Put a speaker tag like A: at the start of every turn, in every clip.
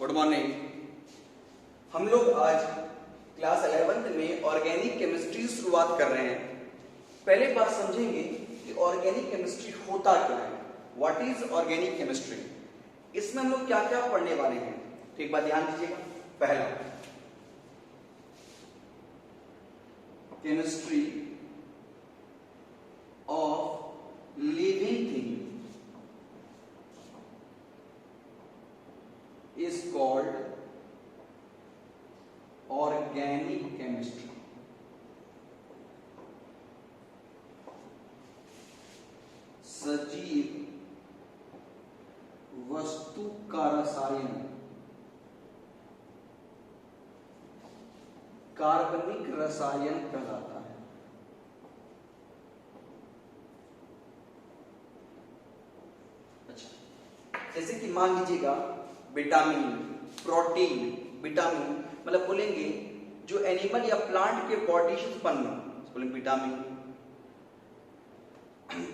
A: Good morning. हम लोग आज क्लास 11th में ऑर्गेनिक केमिस्ट्री से शुरुआत कर रहे हैं। पहले बात समझेंगे कि ऑर्गेनिक केमिस्ट्री होता क्या है, व्हाट इज ऑर्गेनिक केमिस्ट्री। इसमें हम लोग क्या क्या पढ़ने वाले हैं, तो एक बात ध्यान दीजिएगा। पहला, chemistry of living thing is called organic chemistry। सजीव वस्तु का रसायन कार्बनिक रसायन कहलाता है। अच्छा, जैसे कि मान लीजिएगा विटामिन, प्रोटीन, विटामिन मतलब बोलेंगे जो एनिमल या प्लांट के बॉडी से उत्पन्न हो, बोलेंगे विटामिन,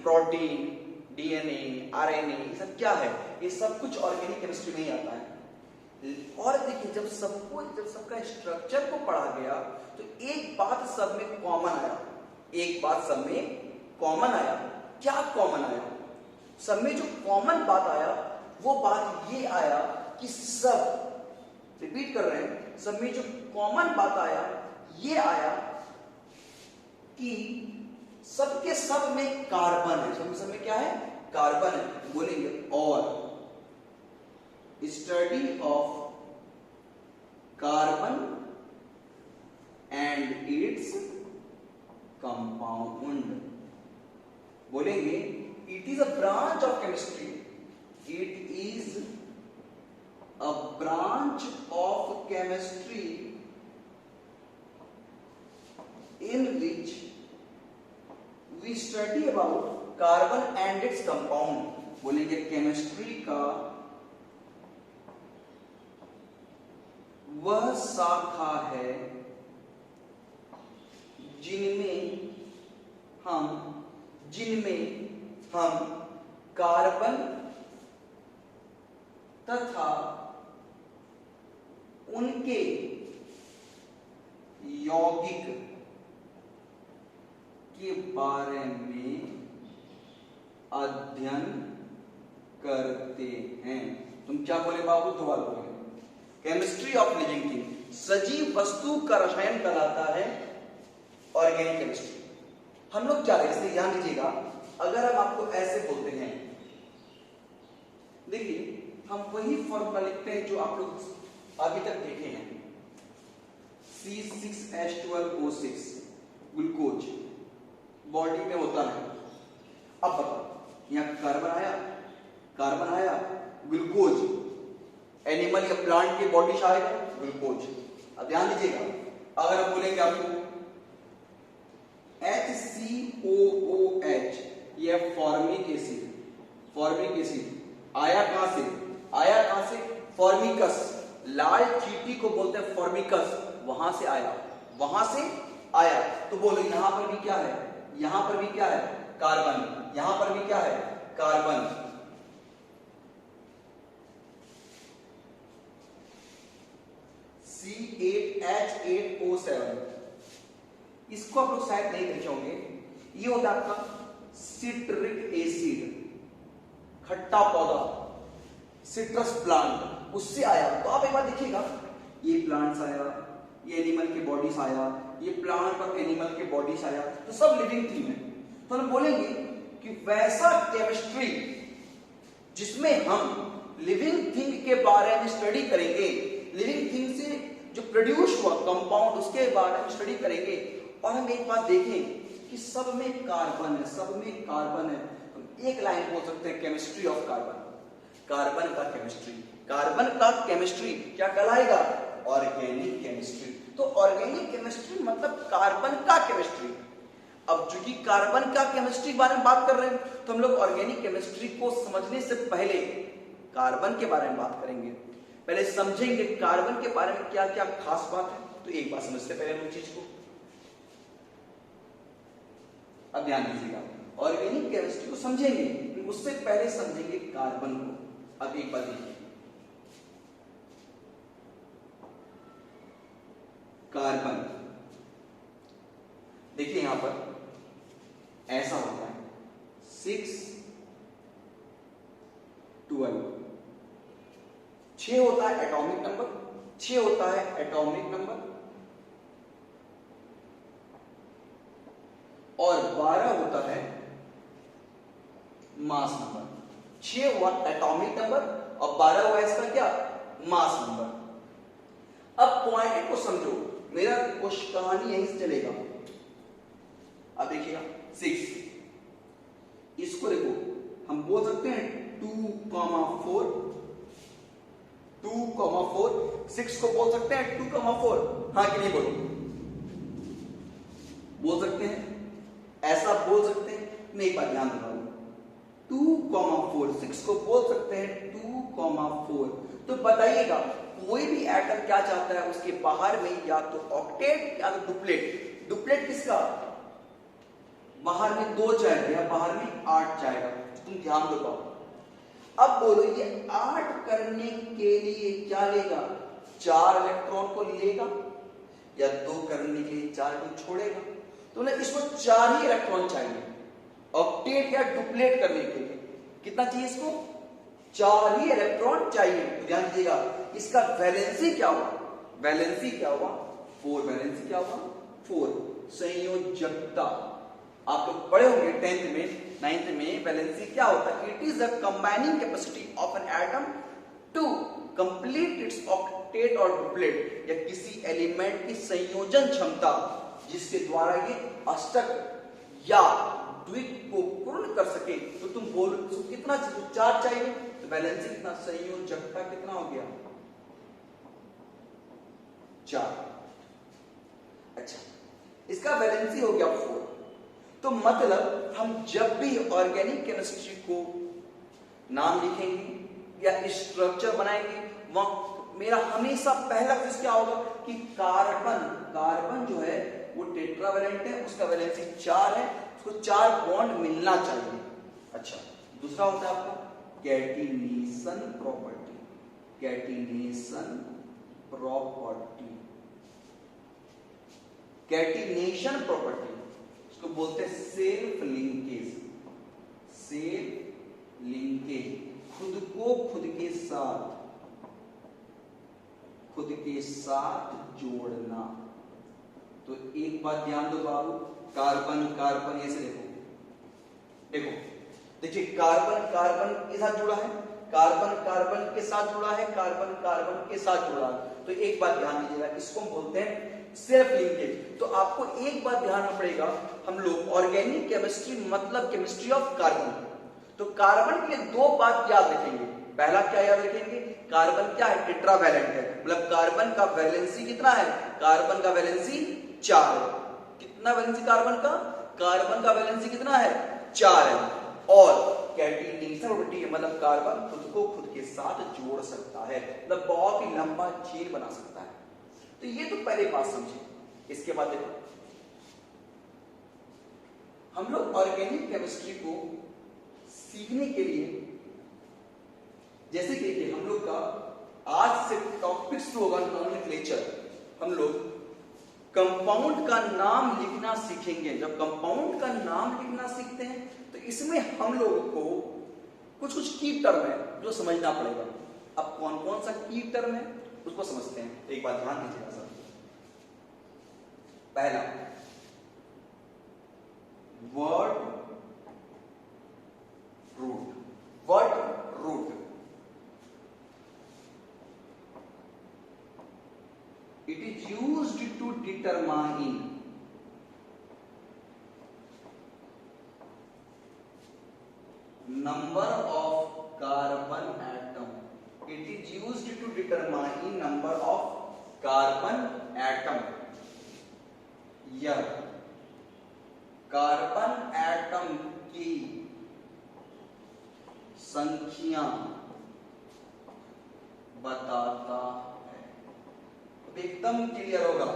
A: प्रोटीन, डीएनए, आरएनए, ये सब क्या है, ये सब कुछ ऑर्गेनिक केमिस्ट्री में ही आता है। और देखिए जब सबका स्ट्रक्चर को पढ़ा गया तो एक बात सब में कॉमन आया, एक बात सब में कॉमन आया। क्या कॉमन आया? सब में जो कॉमन बात आया वो बात ये आया कि सब, रिपीट कर रहे हैं, सब में जो कॉमन बात आया ये आया कि सबके सब में कार्बन है। सब में क्या है? कार्बन है। बोलेंगे और study of carbon and its compound, बोलेंगे it is a branch of chemistry, it is a branch of chemistry in which we study about carbon and its compound। बोलेंगे केमिस्ट्री का वह शाखा है जिनमें हम कार्बन तथा उनके यौगिक के बारे में अध्ययन करते हैं। तुम क्या बोले बाबू? दोबारा बोले। केमिस्ट्री ऑफ लिविंग थिंग, सजीव वस्तु का रसायन कहलाता है ऑर्गेनिक केमिस्ट्री। हम लोग क्या रहे, इसलिए ध्यान दीजिएगा। अगर हम आपको ऐसे बोलते हैं, देखिए हम वही फॉर्मूला लिखते हैं जो आप लोग अभी तक देखे हैं, C6H12O6 ग्लूकोज बॉडी में होता है। अब बताओ, यहां कार्बन आया, ग्लूकोज एनिमल या प्लांट के बॉडी से आएगा ग्लूकोज। अब ध्यान दीजिएगा, अगर हम बोलेंगे आपको HCOOH, यह फॉर्मिक एसिड आया कहां से? फॉर्मिकस, लाल चींटी को बोलते हैं फॉर्मिकस, वहां से आया। तो बोलो यहां पर भी क्या है? कार्बन। यहां पर भी क्या है? कार्बन। C8H8O7, इसको आप लोग शायद नहीं देखे होंगे। ये होता है आपका सिट्रिक एसिड, खट्टा पौधा, सिट्रस प्लांट, उससे आया। तो आप एक बार देखिएगा, ये प्लांट से आया, ये एनिमल के बॉडी से आया, ये प्लांट और एनिमल के बॉडी से आया, तो सब लिविंग थिंग है। तो हम बोलेंगे कि वैसा केमिस्ट्री जिसमें हम लिविंग थिंग के बारे में स्टडी करेंगे, लिविंग थिंग से जो प्रोड्यूस हुआ कंपाउंड उसके बारे में स्टडी करेंगे, और हम एक बात देखें कि सब में कार्बन है। हम एक लाइन बोल सकते हैं, केमिस्ट्री ऑफ कार्बन, कार्बन का केमिस्ट्री क्या कहलाएगा? Organic chemistry. तो ऑर्गेनिक केमिस्ट्री मतलब कार्बन का केमिस्ट्री। अब चूंकि कार्बन का केमिस्ट्री के बारे में बात कर रहे हैं, तो हम लोग ऑर्गेनिक केमिस्ट्री को समझने से पहले कार्बन के बारे में बात करेंगे। पहले समझेंगे कार्बन के बारे में क्या क्या खास बात है। तो एक बात समझते पहले हम चीज को, अब ध्यान दीजिएगा, ऑर्गेनिक केमिस्ट्री को समझेंगे, उससे पहले समझेंगे कार्बन को। अब एक बात देखिए, देखिए यहां पर ऐसा होता है 6 12 6 होता है एटॉमिक नंबर, 6 होता है एटॉमिक नंबर और 12 होता है मास नंबर। 6 हुआ एटॉमिक नंबर और 12 हुआ इसका क्या, मास नंबर। अब पॉइंट को समझो, मेरा कुछ कहानी यहीं से चलेगा। अब देखिएगा 6, इसको देखो हम बोल सकते हैं 2,4, 2,4, 6 को बोल सकते हैं 2,4, हाँ कि नहीं बोलो, बोल सकते हैं, ऐसा बोल सकते हैं, नहीं पर ध्यान रखो 2,4, 6 को बोल सकते हैं 2,4। तो बताइएगा कोई भी एटम क्या चाहता है, उसके बाहर में या तो ऑक्टेट या तो डुप्लेट। डुप्लेट किसका, बाहर में 2 जाएगा या बाहर में 8 जाएगा, तुम ध्यान दो पाओ। अब बोलो ये 8 करने के लिए क्या लेगा, 4 इलेक्ट्रॉन को लेगा या 2 करने के लिए 4 को छोड़ेगा। तो इसको 4 ही इलेक्ट्रॉन चाहिए ऑक्टेट या डुप्लेट करने के लिए। कितना चाहिए इसको, 4 ही इलेक्ट्रॉन चाहिए। तो ध्यान दीजिएगा इसका वैलेंसी क्या हुआ, वैलेंसी क्या हुआ 4, वैलेंसी क्या हुआ 4। संयोजकता आप लोग पढ़े होंगे 10th में 9th में, वैलेंसी क्या होता है, it is the combining capacity of an atom to complete its octet और डुप्लेट, या किसी एलिमेंट की संयोजन क्षमता जिसके द्वारा ये अष्टक या द्विक को पूर्ण कर सके। तो तुम बोल कितना 4 चाहिए, तो वैलेंसी कितना, संयोजकता कितना हो गया 4। अच्छा इसका वैलेंसी हो गया 4। तो मतलब हम जब भी ऑर्गेनिक केमिस्ट्री को नाम लिखेंगे या स्ट्रक्चर बनाएंगे, वहां मेरा हमेशा पहला चीज क्या होगा कि कार्बन, कार्बन जो है वो टेट्रावैलेंट है, उसका वैलेंसी 4 है, उसको 4 बॉन्ड मिलना चाहिए। अच्छा दूसरा होता है आपका catenation property, catenation property, catenation property इसको बोलते हैं सेल्फ लिंकेज, सेल्फ लिंकेज, खुद को खुद के साथ जोड़ना। तो एक बात ध्यान दो बाबू, कार्बन कार्बन ऐसे देखो, देखो देखिए कार्बन कार्बन के साथ जुड़ा है, कार्बन कार्बन के साथ जुड़ा है, कार्बन कार्बन के साथ जुड़ा है। तो एक बात ध्यान दीजिएगा, इसको हम बोलते हैं सेल्फ लिंकेज। तो आपको एक बात ध्यान रखना पड़ेगा, हम लोग ऑर्गेनिक केमिस्ट्री मतलब केमिस्ट्री ऑफ कार्बन, तो कार्बन के 2 बात याद रखेंगे। पहला क्या याद रखेंगे, कार्बन क्या है, टेट्रावैलेंट है, मतलब कार्बन का वैलेंसी कितना है, कार्बन का वैलेंसी 4 है। कितना वैलेंसी कार्बन का, कार्बन का वैलेंसी कितना है 4 है। और कैटिनेशन प्रॉपर्टी मतलब कार्बन खुद को खुद के साथ जोड़ सकता है, मतलब बहुत ही लंबा चेन बना सकता है। तो ये तो पहले बात समझे। इसके बाद देखो हम लोग ऑर्गेनिक केमिस्ट्री को सीखने के लिए, जैसे कि हम लोग का आज से टॉपिक शुरू होगा नॉमेनक्लेचर, हम लोग कंपाउंड का नाम लिखना सीखेंगे। जब कंपाउंड का नाम लिखना सीखते हैं तो इसमें हम लोगों को कुछ कुछ की टर्म है जो समझना पड़ेगा। अब कौन कौन सा की टर्म है उसको समझते हैं, एक बात ध्यान दीजिएगा सर। पहला word root, word root it is used to determine number of carbon atom, it is used to determine number of carbon atom, यह कार्बन एटम की संख्या बताता है। एकदम क्लियर होगा।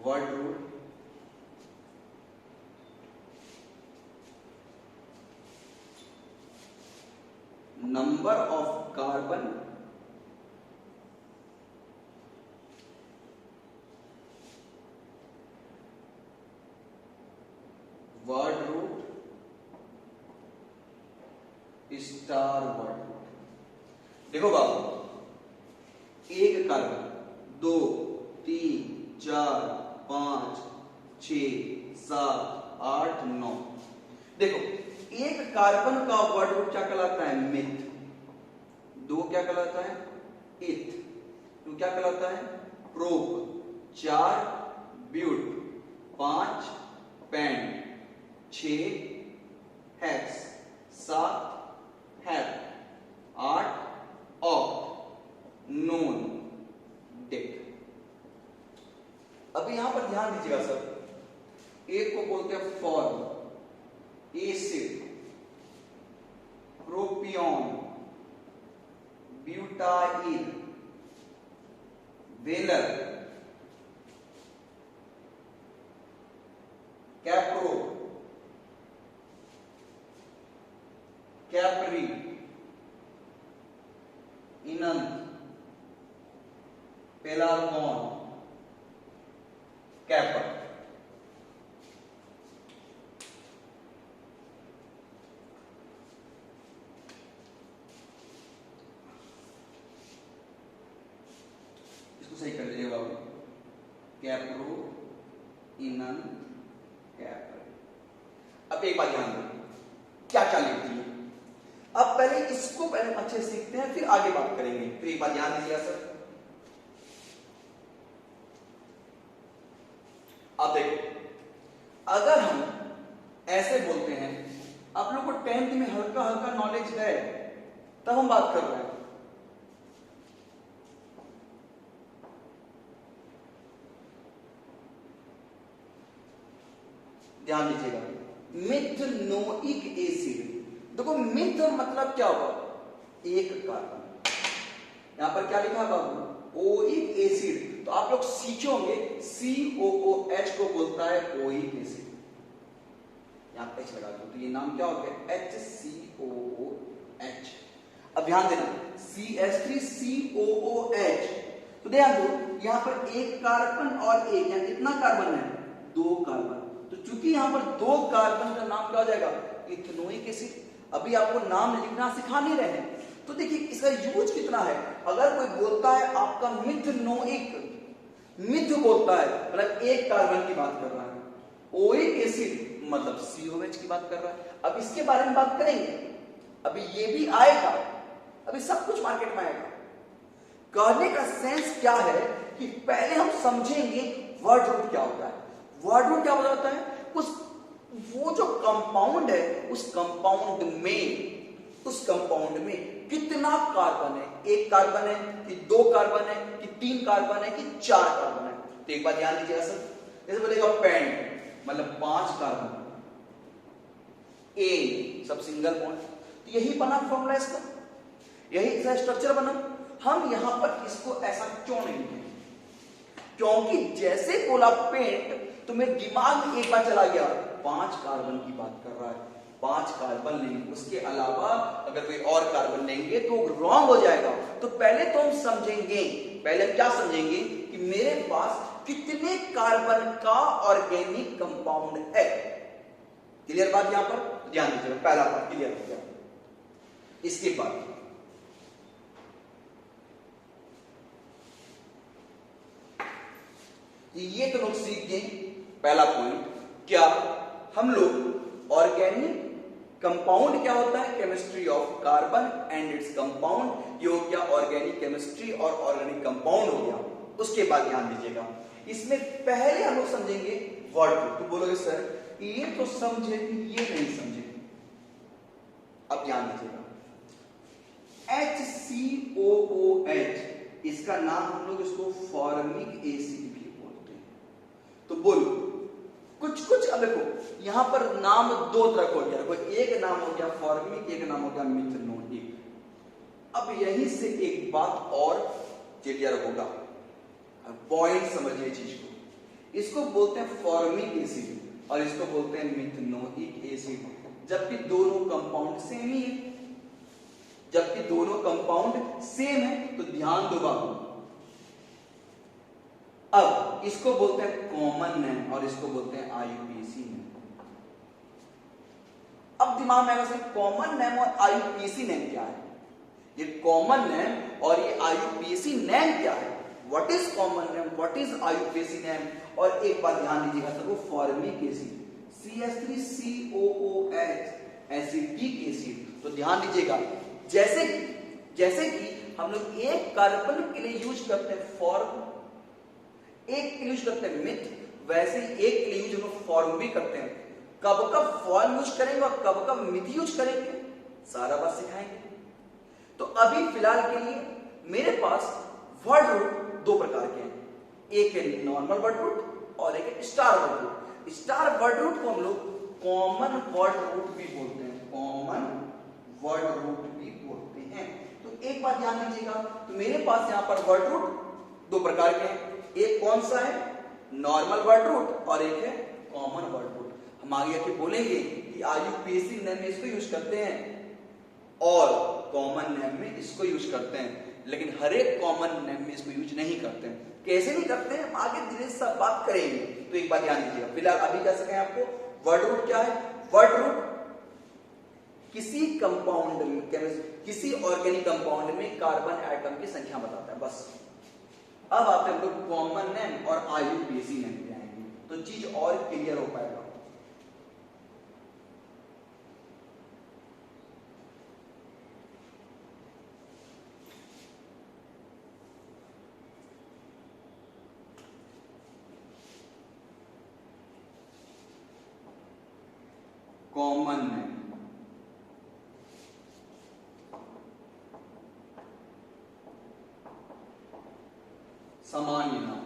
A: Word root number of carbon word root star word root. देखो बाबू, एक कार्बन, 2 3 4 5 6 7 8 9। देखो, एक कार्बन का वर्ड रूट क्या कहलाता है? मिथ। 2 क्या कहलाता है? इथ। 2 क्या कहलाता है? Prop. 4 but. 5 pent. 6 hex. 7 hep. 8 oct. Non dec. अभी यहां पर ध्यान दीजिएगा सर, एक को बोलते हैं form, acid, propion, butyl, valer, capro, capry, enanth, pelargon, capr. इसको सही कर लीजिए बाबू, कैप्रो, इनंत, कैपर। अब एक बात ध्यान दें, क्या क्या लिखती है। अब पहले इसको पहले अच्छे से सीखते हैं, फिर आगे बात करेंगे। फिर एक बात ध्यान दीजिएगा सर, अब देखो, अगर हम ऐसे बोलते हैं, आप लोग को 10th में हल्का हल्का नॉलेज है, तब हम बात कर रहे हैं। ध्यान दीजिएगा, मिथनोइक एसिड। देखो, मिथ मतलब क्या होगा? एक कार्बन। यहां पर क्या लिखा है बाबू? Oic acid. तो आप लोग सीखे होंगे, COOH को बोलता है ओइक एसिड। यहां पर H लगा दो, तो ये नाम क्या हो गया? HCOOH। अब ध्यान देना, CH3COOH। तो ध्यान दो, यहां पर एक कार्बन और एक, यहां कितना कार्बन है? 2 कार्बन। तो चूंकि यहां पर 2 कार्बन का नाम क्या हो जाएगा? Ethanoic acid. अभी आपको नाम लिखना सिखा नहीं रहे हैं, तो देखिए इसका यूज कितना है। अगर कोई बोलता है आपका मिथनोइक, मिथ बोलता है मतलब एक कार्बन की बात कर रहा है, ओइक एसिड मतलब COH की बात कर रहा है। अब इसके बारे में बात करेंगे, अभी ये भी आएगा, अभी सब कुछ मार्केट में आएगा। कहने का सेंस क्या है कि पहले हम समझेंगे वर्ड रूट क्या होता है। वर्ड रूट क्या होता है? वो जो कंपाउंड है, उस कंपाउंड में कितना कार्बन है? एक कार्बन है कि 2 कार्बन है कि 3 कार्बन है कि 4 कार्बन है? तो एक बात ध्यान दीजिएगा सर, जैसे बोलेगा पेंट मतलब 5 कार्बन, ए सब सिंगल बॉन्ड। तो यही बना फॉर्मूला इसका, यही इसका स्ट्रक्चर बना। हम यहां पर इसको ऐसा क्यों नहीं लिखे? क्योंकि जैसे बोला पेंट, तो मेरे दिमाग में एक बार चला गया 5 कार्बन की बात कर रहा है, 5 कार्बन लेंगे, उसके अलावा अगर कोई और कार्बन लेंगे तो रॉन्ग हो जाएगा। तो पहले तो हम समझेंगे, पहले हम क्या समझेंगे कि मेरे पास कितने कार्बन का ऑर्गेनिक कंपाउंड है। क्लियर बात? यहां पर ध्यान दीजिएगा, पहला पार्ट क्लियर हो गया। इसके बाद ये तो लोग सीख गए पहला पॉइंट, क्या हम लोग ऑर्गेनिक कंपाउंड क्या होता है, chemistry of carbon and its compound, ये हो गया ऑर्गेनिक केमिस्ट्री और ऑर्गेनिक कंपाउंड हो गया। उसके बाद ध्यान दीजिएगा, इसमें पहले हम लोग समझेंगे वर्ड रूट। तो बोलोगे सर ये तो समझे, ये नहीं समझे। अब ध्यान दीजिएगा, HCOOH, इसका नाम हम लोग इसको फॉर्मिक एसिड भी बोलते हैं। तो बोलो कुछ अब देखो, यहां पर नाम 2 तरह हो गया, कोई एक नाम हो गया फॉर्मिक, एक नाम हो गया मिथनोइक। अब यहीं से एक बात और क्लियर होगा, पॉइंट समझिए चीज को। इसको बोलते हैं फॉर्मिक एसिड और इसको बोलते हैं मिथनोइक एसिड, जबकि दोनों कंपाउंड सेम ही है। कंपाउंड सेम है, तो ध्यान दो बाबू। अब इसको बोलते हैं कॉमन नेम और इसको बोलते हैं आईयूपीएसी नेम। अब दिमाग में आएगा कॉमन नेम और आईयूपीएसी नेम क्या है? ये कॉमन नेम और ये आईयूपीएसी नेम क्या है? What is common name, what is IUPAC name? और एक बात ध्यान दीजिएगा सबको, formic acid CH3COOH acidic acid. तो ध्यान दीजिएगा, जैसे कि हम लोग एक कार्बन के लिए यूज करते हैं फॉर्म, एक के लिए यूज करते हैं मिथ, वैसे ही एक के लिए यूज हम लोग फॉर्म भी करते हैं। कब कब फॉर्म यूज करेंगे और कब कब मिथ यूज करेंगे, सारा बात सिखाएंगे। तो अभी फिलहाल के लिए मेरे पास वर्ड रूट दो प्रकार के हैं, एक है नॉर्मल वर्ड रूट और एक है star word root. Star word root को हम लोग कॉमन वर्ड रूट भी बोलते हैं, कॉमन वर्ड रूट भी बोलते हैं। तो एक बात ध्यान दीजिएगा, तो मेरे पास यहां पर वर्ड रूट दो प्रकार के हैं, एक कौन सा है नॉर्मल वर्ड रूट और एक है कॉमन वर्ड रूट। हम आगे आके बोलेंगे कि आईयूपीएसी नेम में इसको यूज करते हैं और कॉमन नेम में इसको यूज करते हैं, लेकिन हर एक कॉमन नेम में इसको यूज नहीं करते हैं। कैसे नहीं करते हैं हम आगे धीरे से सब बात करेंगे। तो एक बात ध्यान दीजिएगा, फिलहाल अभी क्या सकें आपको, वर्ड रूट क्या है? वर्ड रूट किसी कंपाउंड में, किसी ऑर्गेनिक कंपाउंड में कार्बन एटम की संख्या बताता है, बस। अब आते हैं हम लोग कॉमन नेम और आईयूपीएसी नेम पे आएंगे, तो चीज और क्लियर हो पाएगा। कॉमन नेम, सामान्य नाम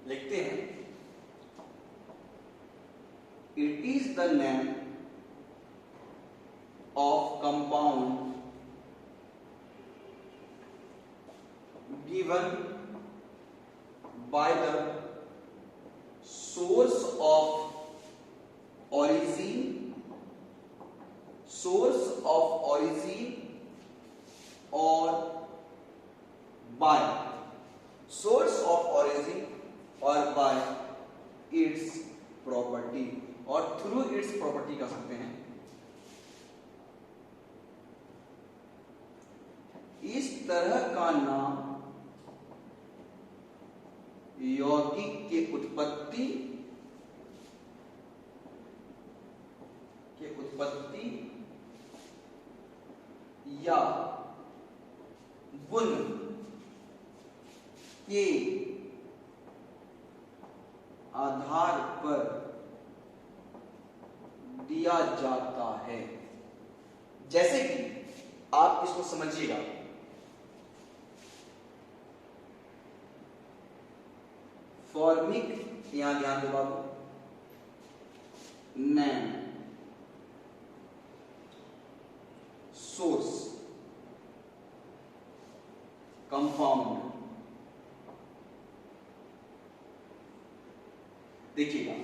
A: लिखते हैं, it is the name of compound given by the source of origin or by source of origin or by its property और through its property कह सकते हैं। इस तरह का नाम यौगिक के उत्पत्ति या गुण के आधार पर दिया जाता है। जैसे कि आप इसको समझिएगा, फॉर्मिक, यहां ध्यान दो बाबू, नेम, सोर्स, कंपाउंड। देखिएगा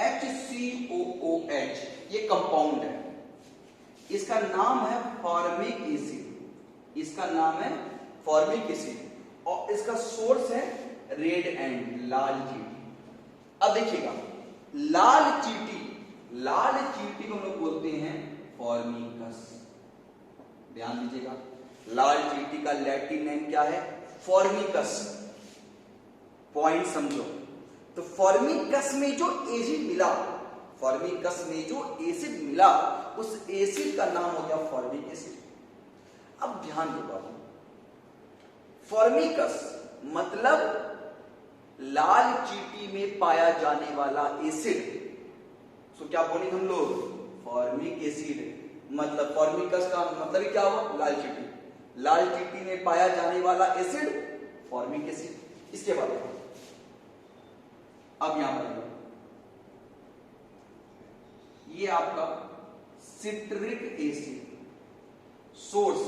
A: HCOOH ये कंपाउंड है, इसका नाम है फॉर्मिक एसिड, इसका नाम है फॉर्मिक एसिड और इसका सोर्स है रेड एंड, लाल चींटी। अब देखिएगा लाल चींटी को हम लोग बोलते हैं फॉर्मिकस। ध्यान दीजिएगा, लाल चींटी का लैटिन नेम क्या है? फॉर्मिकस। पॉइंट समझो, तो फॉर्मिकस में जो एसिड मिला, उस एसिड का नाम हो गया फॉर्मिक एसिड। अब ध्यान दो बाबू, फॉर्मिकस मतलब लाल चींटी में पाया जाने वाला एसिड, तो क्या बोलेंगे हम लोग? Formic acid. मतलब फॉर्मिकस का मतलब क्या हुआ? लाल चींटी। लाल चींटी में पाया जाने वाला एसिड फॉर्मिक एसिड। इसके बाद अब यहां पर ये आपका citric acid, source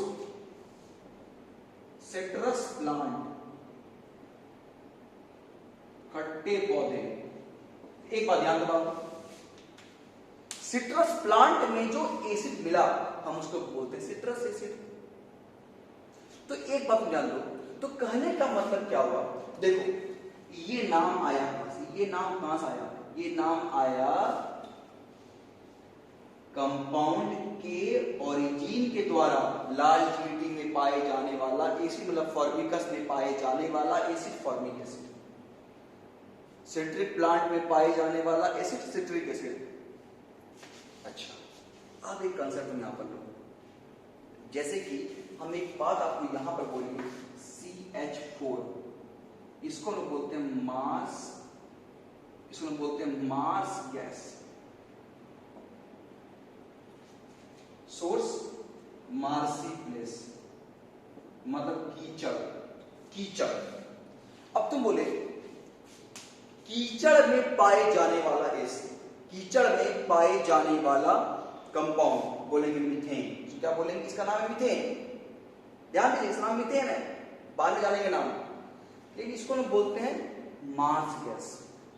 A: citrus plant, खट्टे पौधे। एक बात ध्यान रखो, सिट्रस प्लांट में जो एसिड एसिड मिला हम उसको बोलते हैं सिट्रस एसिड। तो एक बात ध्यान दो, तो कहने का मतलब क्या हुआ, देखो ये नाम आया, ये नाम कहां से आया, ये नाम आया कंपाउंड के ओरिजिन के द्वारा, लाल चींटी में पाए जाने वाला एसिड, मतलब फॉर्मिकस में पाए जाने वाला acid formic acid, citric plant में पाए जाने वाला एसिड सिट्रिक एसिड। अच्छा, अब एक कंसेप्ट हम यहां पर लो, जैसे कि हम एक बात आपको यहां पर बोलेंगे, CH4, इसको लोग बोलते हैं मार्स, इसको लोग बोलते हैं marsh gas. Source marshy place, मतलब कीचड़, कीचड़। अब तुम बोले कीचड़ में पाए जाने वाला एसिड, कीचड़ में पाए जाने वाला कंपाउंड बोलेंगे मीथेन। तो क्या बोलेंगे, इसका नाम है मीथेन। ध्यान दीजिए, इसका नाम मीथेन है, बाद में जानेंगे नाम। लेकिन इसको हम बोलते हैं मार्स गैस,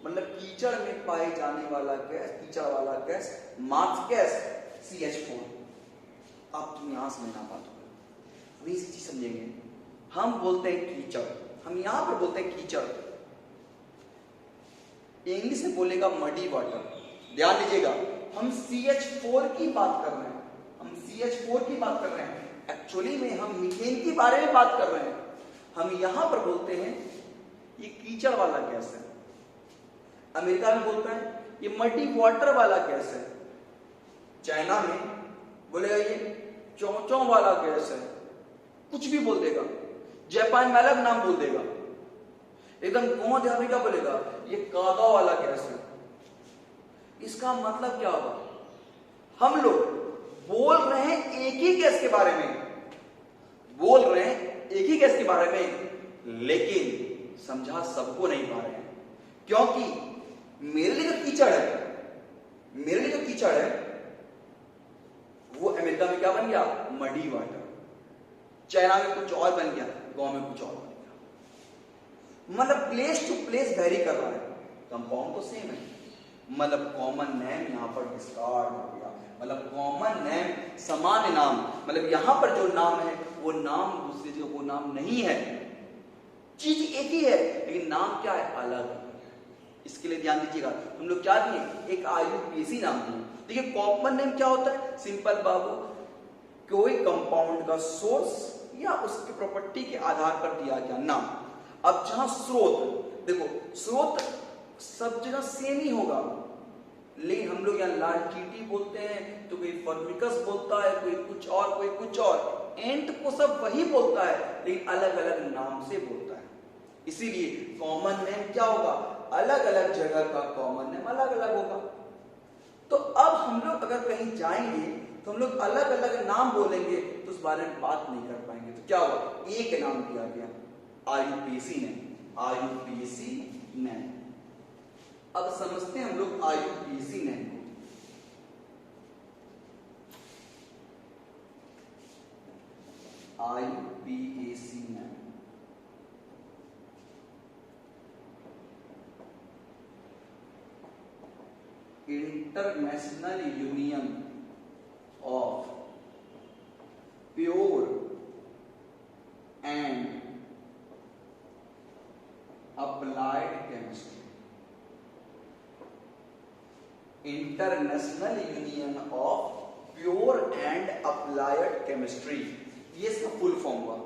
A: मतलब कीचड़ में पाए जाने वाला गैस, कीचड़ वाला गैस मार्स गैस CH4। अब तुम यहां समझना बात होगा, अभी इसी चीज समझेंगे। हम बोलते हैं कीचड़, हम यहां पर बोलते हैं कीचड़, इंग्लिश में बोलेगा मडी वाटर। ध्यान दीजिएगा, हम CH4 की बात कर रहे हैं, हम CH4 की बात कर रहे हैं, एक्चुअली में हम मीथेन के बारे में बात कर रहे हैं। हम यहां पर बोलते हैं ये कीचड़ वाला गैस है, अमेरिका में बोलता है ये मडी वाटर वाला गैस है, चाइना में बोलेगा ये चौचौ वाला गैस है, कुछ भी बोल देगा, जापान में अलग नाम बोल देगा, एकदम गोंद क्या बोलेगा, ये कादा वाला गैस है। इसका मतलब क्या होगा, हम लोग बोल रहे हैं एक ही गैस के बारे में, बोल रहे हैं एक ही गैस के बारे में, लेकिन समझा सबको नहीं पा रहे हैं, क्योंकि मेरे लिए जो कीचड़ है, मेरे लिए जो कीचड़ है वो अमेरिका में क्या बन गया, मडी वाटर, चाइना में कुछ और बन गया, गांव में कुछ और बन गया। मतलब प्लेस टू प्लेस वेरी कर रहा है, कंपाउंड तो सेम है, मतलब कॉमन नेम यहां पर डिस्कार्ड हो गया, मतलब कॉमन नेम सामान्य नाम, मतलब यहां पर जो नाम है वो नाम दूसरे जो वो नाम नहीं है, चीज एक ही है लेकिन नाम क्या है, अलग है। इसके लिए ध्यान दीजिएगा, हम लोग क्या दिए, एक IUPAC नाम दिए। देखिए कॉमन नेम क्या होता है, सिंपल बाबू, कोई कंपाउंड का सोर्स या उसकी प्रॉपर्टी के आधार पर दिया गया नाम। अब जहां स्रोत, देखो स्रोत सब जगह सेम ही होगा, लेकिन हम लोग यहाँ लाल चींटी बोलते हैं, तो कोई फॉर्मिकस बोलता है, कोई कुछ और, कोई कुछ और, एंट को सब वही बोलता है लेकिन अलग अलग नाम से बोलता है। इसीलिए कॉमन नेम क्या होगा, अलग अलग जगह का कॉमन नेम अलग अलग होगा। तो अब हम लोग अगर कहीं जाएंगे तो हम लोग अलग अलग नाम बोलेंगे तो उस बारे में बात नहीं कर पाएंगे। तो क्या होगा, एक नाम दिया गया, IUPAC नेम, IUPAC नेम। अब समझते हैं हम लोग IUPAC नेम को। IUPAC name, international union of pure and applied chemistry, international union of pure and applied chemistry, ये इसका फुल फॉर्म हुआ।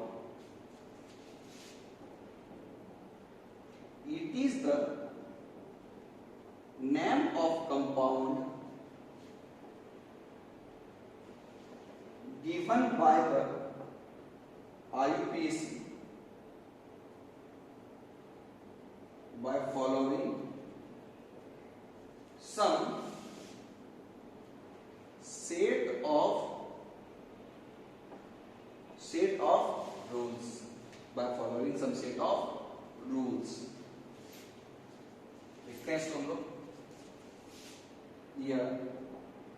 A: It is the name of compound given by the IUPAC by following some set of rules, by following some set of rules। देखते हैं इसको हम लोग, यह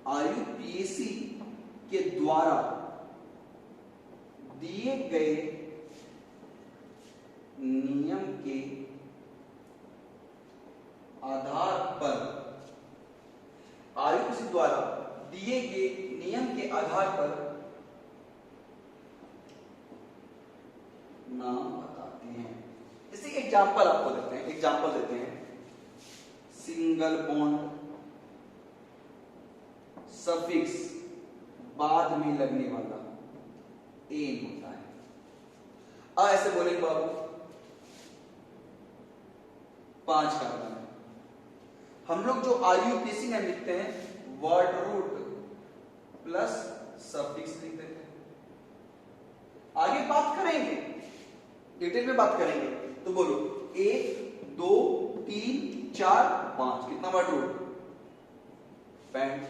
A: IUPAC के द्वारा दिए गए नियम के आधार पर, IUPAC द्वारा दिए गए नियम के आधार पर नाम बताते हैं। जैसे एग्जाम्पल आपको देते हैं, सिंगल बॉन्ड, सफिक्स बाद में लगने वाला एन होता है। ऐसे बोलेंगे बाबू 5 कार्बन है, हम लोग जो IUPAC में लिखते हैं वर्ड रूट प्लस सफिक्स लिख देते हैं। आगे बात करेंगे, डिटेल में बात करेंगे, तो बोलो 1 2 3 4 5 कितना word root, pent.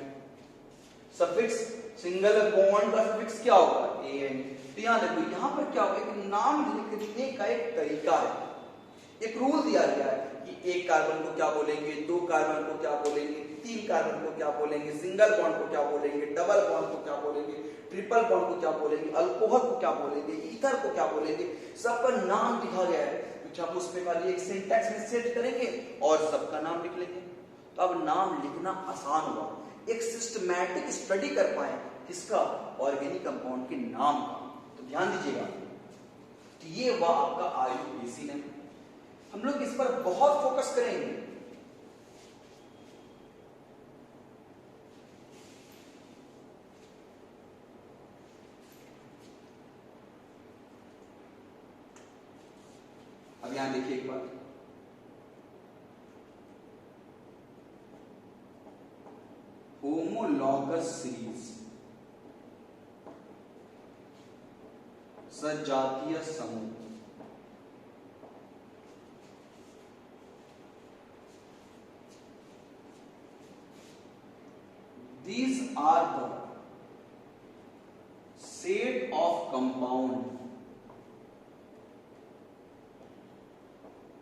A: Suffix single bond का सफिक्स क्या होगा, एन। तो यहां देखो, यहां पर क्या होगा कि नाम लिखने का एक तरीका है, एक रूल दिया गया है कि एक कार्बन को क्या बोलेंगे, 2 कार्बन को क्या बोलेंगे, 3 कार्बन को क्या बोलेंगे, सिंगल बॉन्ड को क्या बोलेंगे, डबल बॉन्ड को क्या बोलेंगे, ट्रिपल बॉन्ड को क्या बोलेंगे, अल्कोहल को क्या बोलेंगे, ईथर को क्या बोलेंगे, सब पर नाम लिखा गया है। तो हम उसमें खाली एक सिंटैक्स में सेट करेंगे और सबका नाम लिख लेंगे। तो अब नाम लिखना आसान हुआ, एक सिस्टमैटिक स्टडी कर पाए किसका, ऑर्गेनिक कंपाउंड के नाम का। तो ध्यान दीजिएगा कि ये हुआ आपका IUPAC ने, हम लोग इस पर बहुत फोकस करेंगे। अब यहां देखिए एक बात, होमोलॉगस सीरीज, सजातीय समूह, these are the set of compound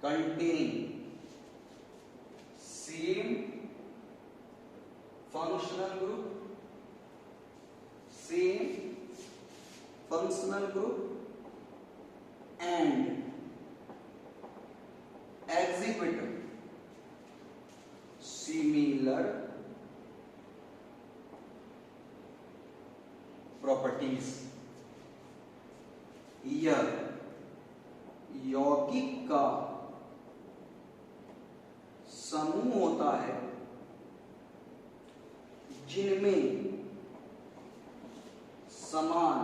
A: containing same functional group and exhibit similar properties. यह यौगिक का समूह होता है जिनमें समान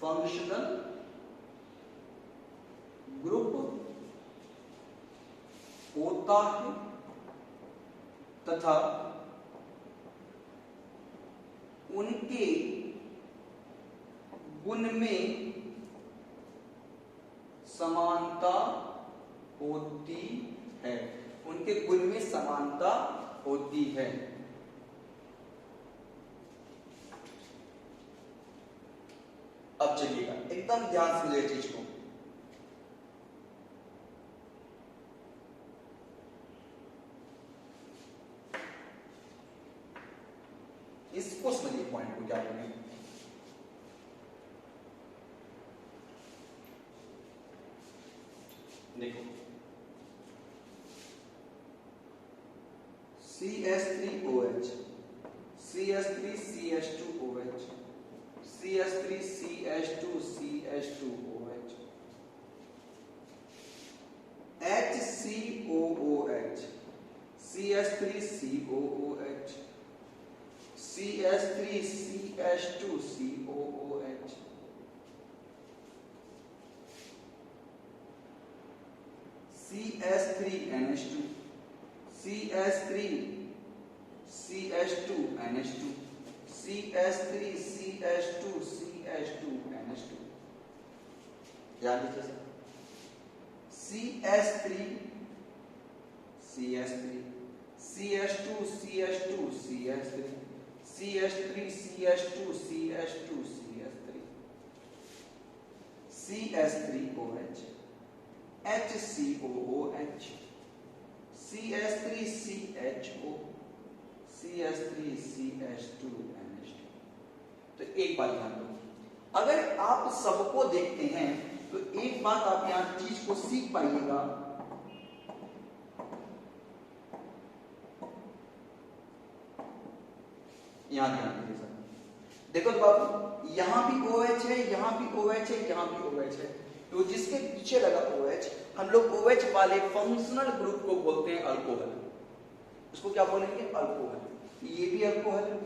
A: फंक्शनल ग्रुप होता है तथा उनके गुण में समानता होती है, उनके गुण में समानता होती है। अब चलिएगा एकदम ध्यान से मुझे चीज को, इसको समझिए, पॉइंट को क्या बोलेंगे। देखो CH3OH, CH3CH2OH, CH3CH2CH2OH, HCOOH, CH3COOH, CH3CH2COOH, CH3NH2, CH3CH2NH2, CH3CH2CH2NH2। ध्यान दीजिए, CH3CH3, CH2CH2CH3, CH3CH2CH2CH3, CH3OH, HCOOH, CH3CHO, CH3CH2NH2। तो एक बात ध्यान दो, अगर आप सबको देखते हैं तो एक बात आप यहां चीज को सीख पाइएगा यहां ध्यान दीजिए सर, देखो तो बाबू यहां भी OH है, यहां भी OH है, यहां भी OH है, तो जिसके पीछे लगा OH हम लोग OH वाले फंक्शनल ग्रुप को बोलते हैं अल्कोहल। उसको क्या बोलेंगे? अल्कोहल। ये भी अल्कोहल है,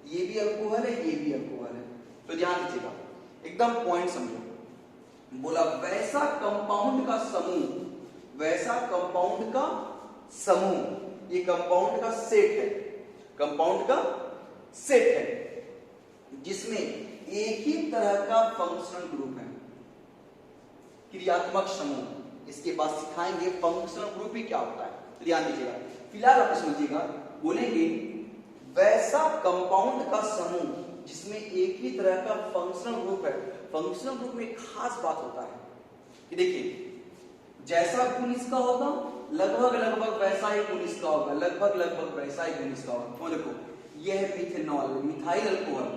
A: ये भी अल्कोहल है, ये भी अल्कोहल है। तो ध्यान दीजिएगा, एकदम पॉइंट समझो। बोला वैसा कंपाउंड का समूह, वैसा कंपाउंड का समूह, ये कंपाउंड का सेट है, कंपाउंड का सेट है जिसमें एक ही तरह का फंक्शनल ग्रुप है, क्रियात्मक समूह। इसके बाद सिखाएंगे फंक्शनल ग्रुप ही क्या होता है, तो ध्यान दीजिएगा। फिलहाल आप समझिएगा, बोलेंगे वैसा कंपाउंड का समूह जिसमें एक ही तरह का फंक्शनल ग्रुप है। फंक्शनल ग्रुप में एक खास बात होता है कि देखिए जैसा गुण इसका होगा लगभग लगभग वैसा ही गुण इसका होगा, लगभग लगभग वैसा ही गुण इसका होगा। देखो यह है methanol, methyl alcohol,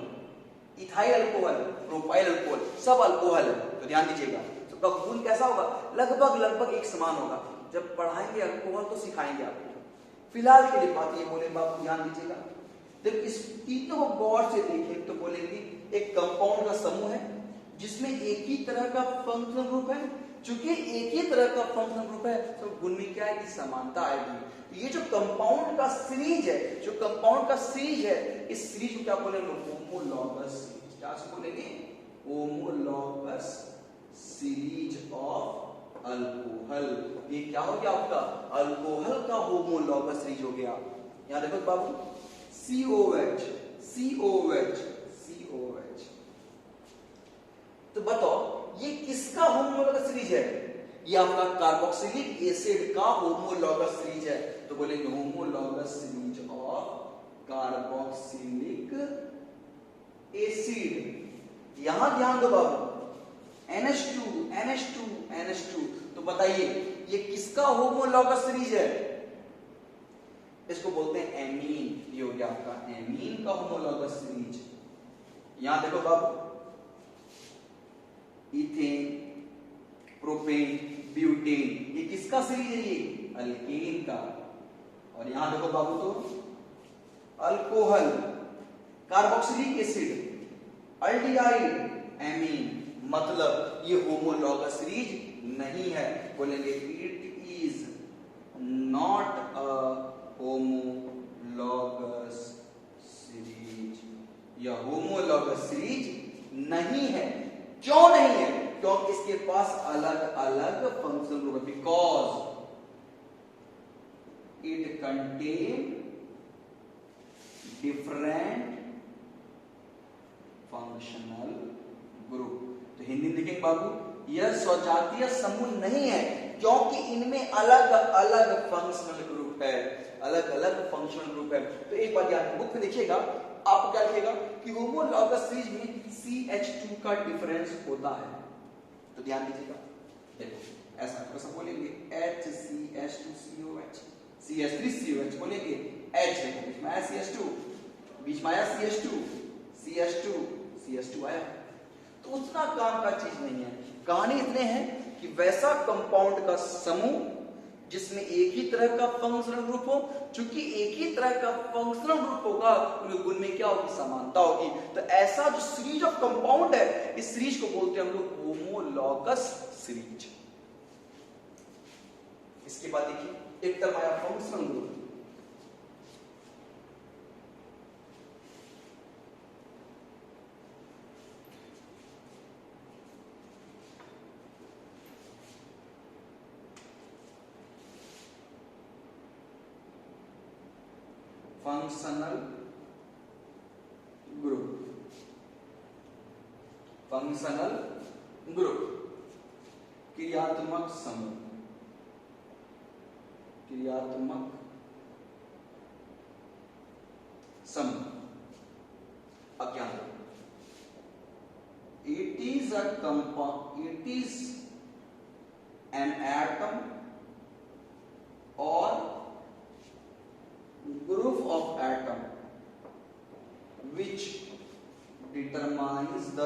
A: ethyl alcohol, propyl alcohol, सब अल्कोहल है। तो ध्यान दीजिएगा सबका गुण कैसा होगा, लगभग लगभग एक समान होगा। जब पढ़ाएंगे अल्कोहल तो सिखाएंगे आपको। फिलहाल के लिए बात ये बोले बाबू, ध्यान दीजिएगा। जब इस तीनों को गौर से देखें तो बोलेंगे एक कंपाउंड का समूह है जिसमें एक ही तरह का फंक्शनल ग्रुप है। चूंकि एक ही तरह का फंक्शनल ग्रुप है तो गुण में क्या आएगी, समानता आएगी। ये जो कंपाउंड का सीरीज है, जो कंपाउंड का सीरीज है, इस सीरीज को क्या बोलेंगे, होमोलॉगस सीरीज। क्या बोलेंगे, होमोलॉगस सीरीज ऑफ अल्कोहल। ये क्या हो गया आपका, अल्कोहल का होमोलॉगस सीरीज हो गया। यहां देखो बाबू COH, COH, COH। तो बताओ ये किसका होमोलॉगस सीरीज है, ये आपका कार्बोक्सिलिक एसिड का होमोलॉगस सीरीज है। तो बोलेंगे homologous series of carboxylic acid. यहां ध्यान दो बाबू, NH2, NH2, NH2। तो बताइए ये किसका होमोलॉगस सीरीज है, इसको बोलते हैं एमीन। ये हो गया आपका एमीन का होमोलॉगस सीरीज। यहां देखो बाबू इथेन, प्रोपेन, ब्यूटेन, ये किसका सीरीज है, ये अल्केन का। और यहां देखो बाबू तो alcohol, carboxylic acid, aldehyde, amine. मतलब ये होमोलॉगस सीरीज नहीं है। बोलेंगे it is not a homologous series, यह होमोलॉगस सीरीज नहीं है। क्यों नहीं है, क्योंकि इसके पास अलग अलग फंक्शनल ग्रुप है। Because it contain different functional group. तो हिंदी में देखेंगे बाबू, यह स्वजातीय समूह नहीं है क्योंकि इनमें अलग अलग फंक्शनल ग्रुप है, अलग अलग फंक्शनल ग्रुप है। तो एक बात याद, बुक में देखिएगा आपको क्या लिखेगा कि होमोलॉगस सीरीज में CH2 का डिफरेंस होता है। तो ध्यान दीजिएगा, देखो ऐसा कैसा बोलेंगे HCH2COH, CH3COH बोलेंगे H है, बीच में आया CH2, बीच में आया CH2, CH2, CH2 आया। तो उतना काम का चीज नहीं है। कहानी इतने हैं कि वैसा कंपाउंड का समूह जिसमें एक ही तरह का फंक्शनल ग्रुप हो। चूंकि एक ही तरह का फंक्शनल ग्रुप होगा उनके गुण में क्या होगी, समानता होगी। तो ऐसा जो सीरीज ऑफ कंपाउंड है, इस सीरीज को बोलते हैं हम लोग होमोलॉगस सीरीज। इसके बाद देखिए एक तरफ आया functional group, functional group, functional group, क्रियात्मक समूह, क्रियात्मक समूह। अब क्या है, it is a compound, it is an atom और group of atom which determines the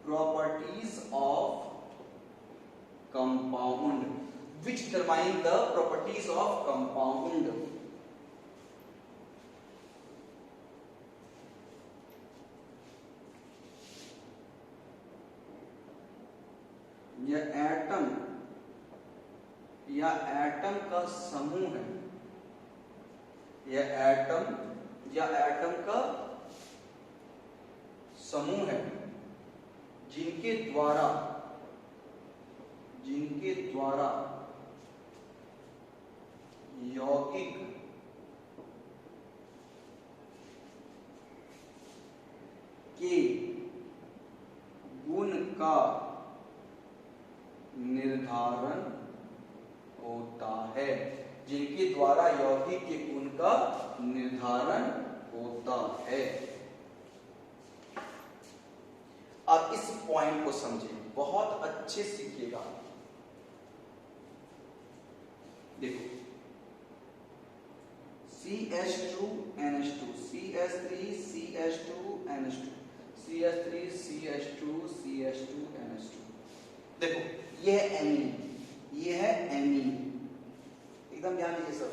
A: properties of compound, which determine the properties of compound. यह एटम या एटम का समूह है, यह एटम या एटम का समूह है जिनके द्वारा यौगिक के गुण का निर्धारण होता है, जिनके द्वारा यौगिक के गुण का निर्धारण होता है। अब इस पॉइंट को समझें, बहुत अच्छे सीखिएगा। देखो CH2NH2 CH3 CH2 NH2 CH3 CH2 CH2 NH2। देखो ये है एमीन, ये है एमीन, एकदम ध्यान दीजिए सब,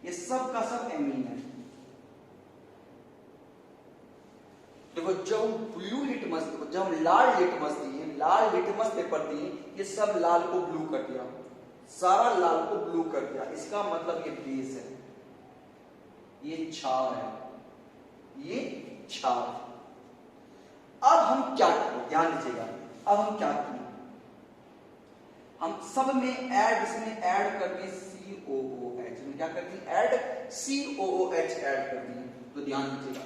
A: ये सब का सब एमीन है। देखो जब ब्लू लिटमस, जब लाल लिटमस दिए, लाल लिटमस पेपर दिए, ये सब लाल को ब्लू कर दिया, सारा लाल को ब्लू कर दिया। इसका मतलब ये बेस है, ये क्षार है, ये क्षार। अब हम क्या करें, ध्यान दीजिएगा, अब हम क्या करें, हम सब में ऐड, इसमें ऐड कर दिए COOH, में क्या कर दिए, ऐड COOH ऐड कर दिए। तो ध्यान दीजिएगा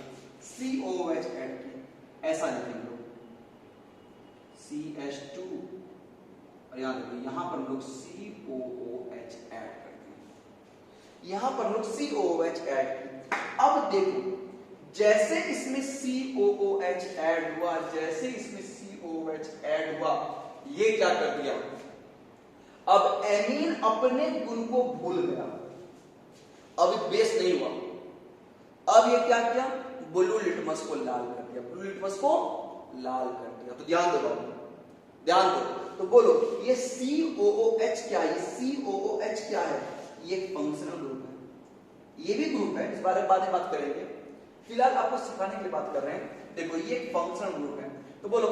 A: COOH ऐड किए, ऐसा लिखेंगे लोग CH2, और याद रखिए यहां पर लोग COOH ऐड करते हैं, यहां पर लोग COOH ऐड किए। अब देखो जैसे इसमें COOH ऐड हुआ, जैसे इसमें COOH ऐड हुआ, ये क्या कर दिया, अब एमीन अपने गुण को भूल गया, अब बेस नहीं हुआ, अब ये क्या किया, ब्लू लिटमस को लाल कर दिया, ब्लू लिटमस को लाल कर दिया। तो ध्यान दो, ध्यान दो, तो बोलो ये COOH क्या है, COOH क्या है, ये फंक्शनल ग्रुप है, ये भी ग्रुप है, इस बारे में बाद में बात करेंगे, फिलहाल आपको सिखाने के लिए बात कर रहे हैं। देखो ये फंक्शनल ग्रुप है, तो बोलो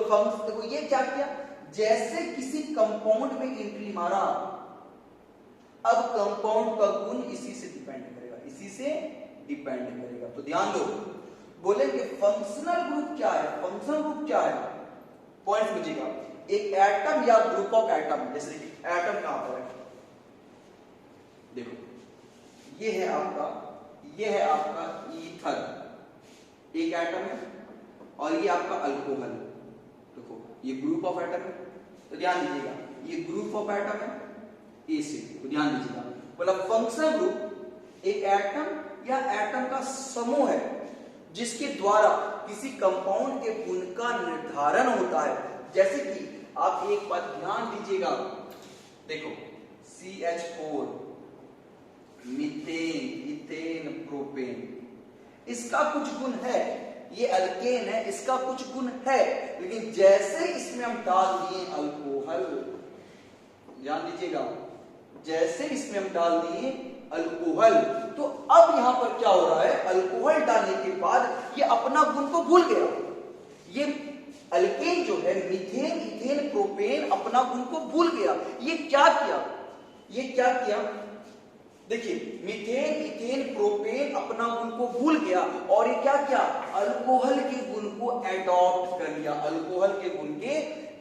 A: देखो ये क्या किया, जैसे किसी कंपाउंड में एंट्री मारा, अब कंपाउंड का गुण इसी से डिपेंड करेगा, इसी से डिपेंड करेगा। तो ध्यान दो, बोलेंगे फंक्शनल ग्रुप क्या है, फंक्शनल ग्रुप क्या है, पॉइंट समझिएगा, एक एटम या ग्रुप ऑफ एटम, जैसे एटम कहां पर है, देखो ये है आपका ईथर, एक एटम है, और ये आपका अल्कोहल, देखो ये ग्रुप ऑफ एटम है। तो ध्यान दीजिएगा ये ग्रुप ऑफ एटम है, एसिड। तो ध्यान दीजिएगा, बोला फंक्शनल ग्रुप एक एटम या एटम का समूह है जिसके द्वारा किसी कंपाउंड के गुण का निर्धारण होता है। जैसे कि आप एक बात ध्यान दीजिएगा, देखो CH4, मीथेन, इथेन, प्रोपेन, इसका कुछ गुण है, ये अल्केन है, इसका कुछ गुण है, लेकिन जैसे इसमें हम डाल दिए अल्कोहल, ध्यान दीजिएगा, जैसे इसमें हम डाल दिए अल्कोहल, तो अब यहां पर क्या हो रहा है, अल्कोहल डालने के बाद ये अपना गुण को भूल गया। ये अल्केन जो है, मीथेन, इथेन, प्रोपेन, अपना गुण को भूल गया। ये क्या किया, देखिए मीथेन, इथेन, प्रोपेन अपना गुण को भूल गया, और ये क्या किया, अल्कोहल के गुण को एडॉप्ट कर लिया, अल्कोहल के गुण के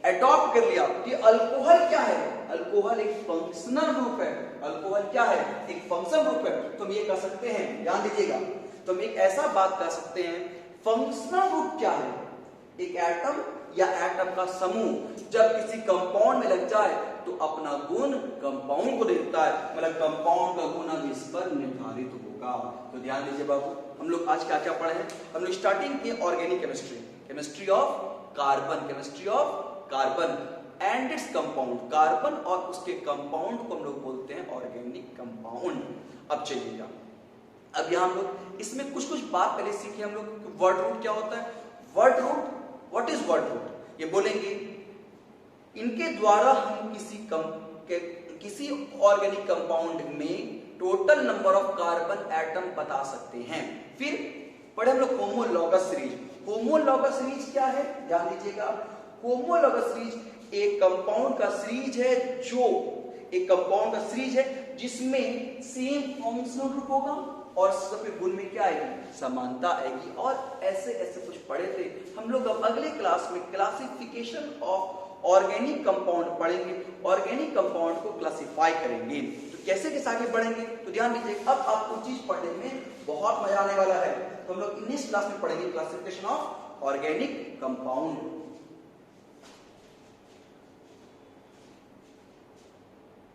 A: एडॉप्ट कर लिया। ये अल्कोहल क्या है, अल्कोहल एक फंक्शनल ग्रुप है, अल्कोहल क्या है, एक फंक्शनल ग्रुप है। तो हम ये कह सकते हैं, ध्यान दीजिएगा, तो हम एक ऐसा बात कह सकते हैं, फंक्शनल ग्रुप क्या है, एक एटम या एटम का समूह जब किसी कंपाउंड में लग जाए तो अपना गुण कंपाउंड को देता है, मतलब कंपाउंड का गुण अब इस पर निर्धारित होगा। तो ध्यान दीजिए बाबू, हम लोग आज क्या क्या पढ़े हैं, हम लोग स्टार्टिंग किए organic chemistry, chemistry of carbon, chemistry of carbon and its compound, carbon और उसके कंपाउंड को हम लोग बोलते हैं ऑर्गेनिक कंपाउंड। अब चलिएगा, अब यहां हम लोग इसमें कुछ कुछ बात पहले सीखे हम लोग, वर्ड रूट क्या होता है, word root, what is word root, ये बोलेंगे इनके द्वारा हम किसी किसी ऑर्गेनिक कंपाउंड में total number of carbon atom बता सकते हैं। फिर पढ़े हम लोग होमोलॉगस सीरीज। होमोलॉगस सीरीज क्या है, ध्यान दीजिएगा। होमोलॉगस सीरीज एक कंपाउंड का सीरीज है, जो एक कंपाउंड का सीरीज है जिसमें सेम फंक्शनल ग्रुप होगा और सबके गुण में क्या आएगी, समानता आएगी। और ऐसे ऐसे कुछ पढ़े थे हम लोग। अब अगले क्लास में क्लासिफिकेशन ऑफ ऑर्गेनिक कंपाउंड पढ़ेंगे, ऑर्गेनिक कंपाउंड को क्लासिफाई करेंगे। तो कैसे कैसे आगे बढ़ेंगे, तो ध्यान दीजिए। अब आपको चीज पढ़ने में बहुत मजा आने वाला है। तो हम लोग नेक्स्ट क्लास में पढ़ेंगे क्लासिफिकेशन ऑफ ऑर्गेनिक कंपाउंड।